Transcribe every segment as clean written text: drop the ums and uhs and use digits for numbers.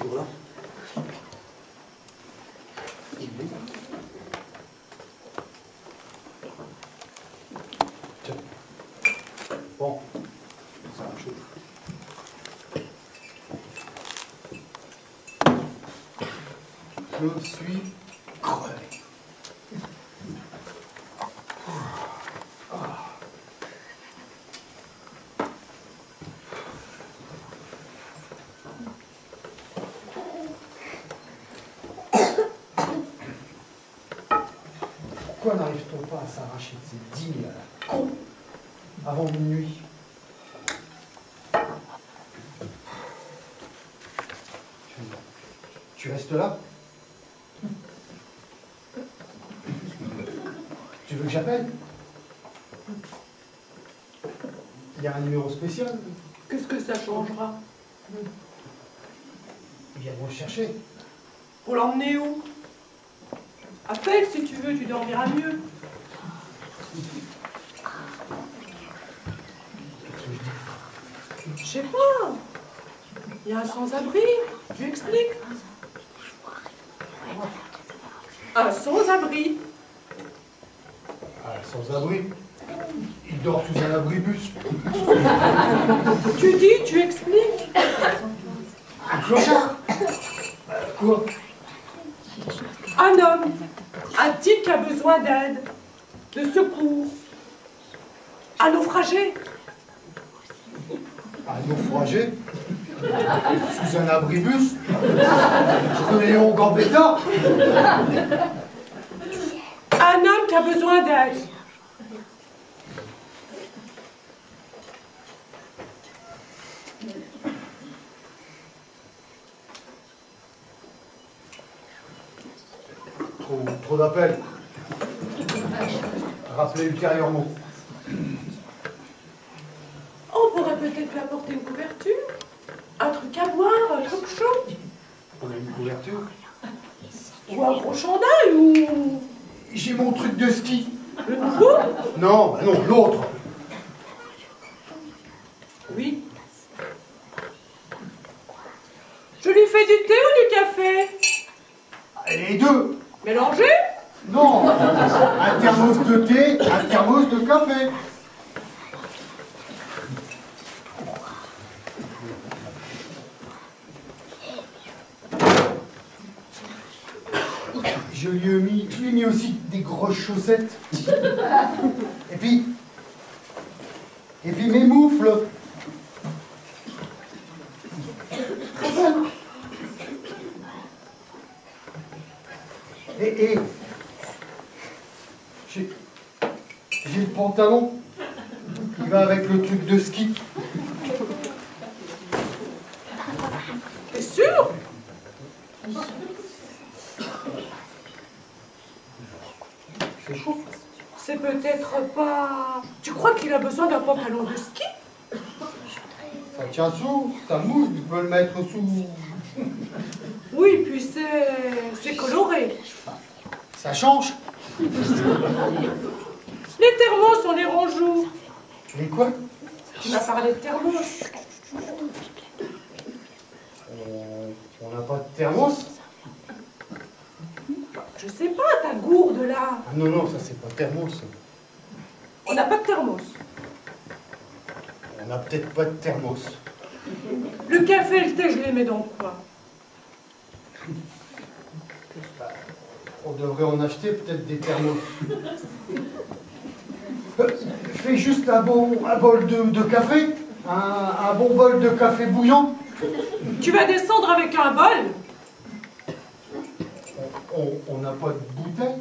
toujours là. Tiens. Bon, ça chauffe. Je suis crevé. Pourquoi n'arrive-t-on pas à s'arracher de ces 10 000 à la con avant minuit? Tu restes là? Tu veux que j'appelle? Il y a un numéro spécial. Qu'est-ce que ça changera? Viens me chercher. Pour l'emmener où? Appelle si tu veux, tu dormiras mieux. Je sais pas. Il y a un sans-abri. Tu expliques. Un sans-abri. Ah, sans-abri. Il dort sous un abribus. Tu dis, tu expliques. Un clochard. Quoi? Un homme, un type qui a besoin d'aide, de secours. Un naufragé. Un naufragé? Sous un abribus? Léon Gambetta? Un homme qui a besoin d'aide. Trop d'appels. Rappelez ultérieurement. On pourrait peut-être lui apporter une couverture. Un truc à boire, un truc chaud. On a une couverture. Ou un gros chandail, ou... J'ai mon truc de ski. Le nouveau? Non, bah non, l'autre. Oui. Je lui fais du thé ou du café? Les deux. Mélangé? Non. Un thermos de thé, un thermos de café. Je lui ai mis aussi des grosses chaussettes. Et puis mes moufles. Et j'ai le pantalon qui va avec le truc de ski. T'es sûr? C'est chaud. C'est peut-être pas... Tu crois qu'il a besoin d'un pantalon de ski? Ça tient sous, ça mouille, tu peux le mettre sous. Oui, puis c'est coloré. Ça change. Les thermos, on les range où? Les quoi? Tu m'as parlé de thermos. On n'a pas de thermos? Je sais pas, ta gourde là. Ah non, ça c'est pas thermos. On n'a pas de thermos. On n'a peut-être pas de thermos. Le café et le thé, je les mets dans quoi? On devrait en acheter peut-être des thermos. Fais juste un bol de café. Un bon bol de café bouillant. Tu vas descendre avec un bol? On n'a pas de bouteille.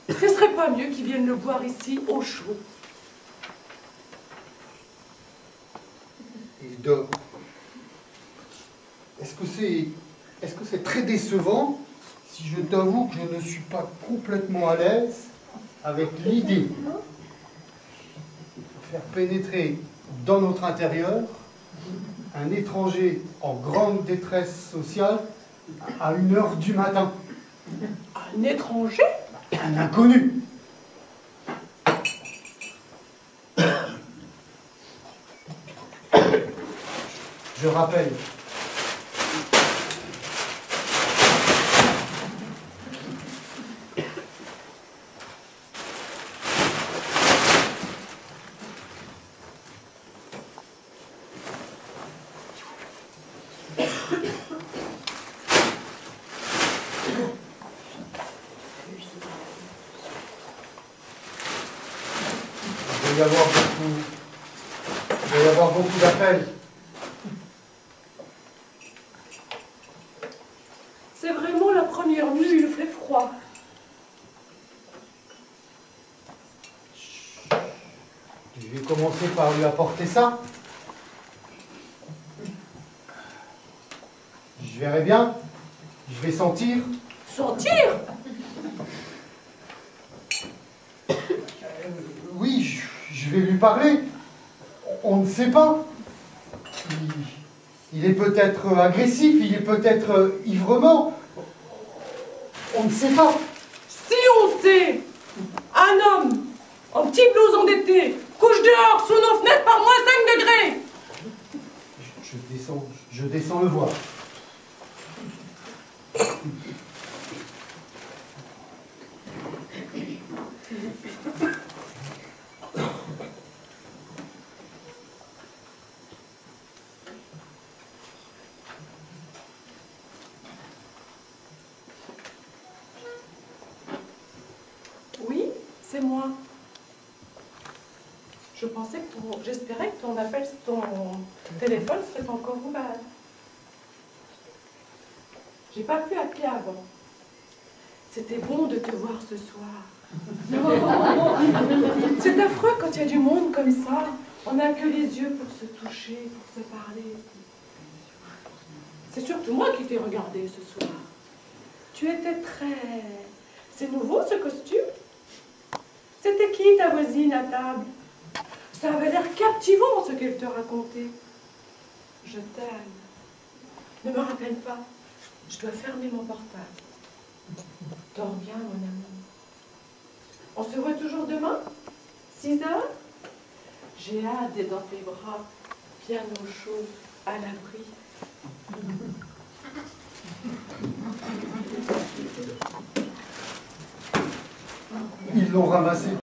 Ce serait pas mieux qu'ils viennent le boire ici, au chaud. Il dort. Est-ce que c'est très décevant si je t'avoue que je ne suis pas complètement à l'aise avec l'idée de faire pénétrer dans notre intérieur un étranger en grande détresse sociale à 1h du matin? Un étranger? Un inconnu. Je rappelle Il va y avoir beaucoup d'appels. C'est vraiment la première nuit, il fait froid. Je vais commencer par lui apporter ça. Je verrai bien. Je vais sentir. Sentir? Oui, je vais lui parler. On ne sait pas. Il est peut-être agressif, il est peut-être ivre-mort. On ne sait pas. Si on sait, un homme en petit blouson d'été couche dehors sous nos fenêtres par moins 5 degrés. Je descends le voir. Oui, c'est moi. J'espérais que ton téléphone serait encore ouvert. J'ai pas pu appeler avant. C'était bon de te voir ce soir. C'est affreux quand il y a du monde comme ça. On n'a que les yeux pour se toucher, pour se parler. C'est surtout moi qui t'ai regardé ce soir. Tu étais très... C'est nouveau ce costume? C'était qui ta voisine à table? Ça avait l'air captivant ce qu'elle te racontait. Je t'aime. Ne me rappelle pas. Je dois fermer mon portable. Dors bien, mon amour. On se voit toujours demain? 6 heures? J'ai hâte d'être dans tes bras, bien au chaud, à l'abri. Ils l'ont ramassé.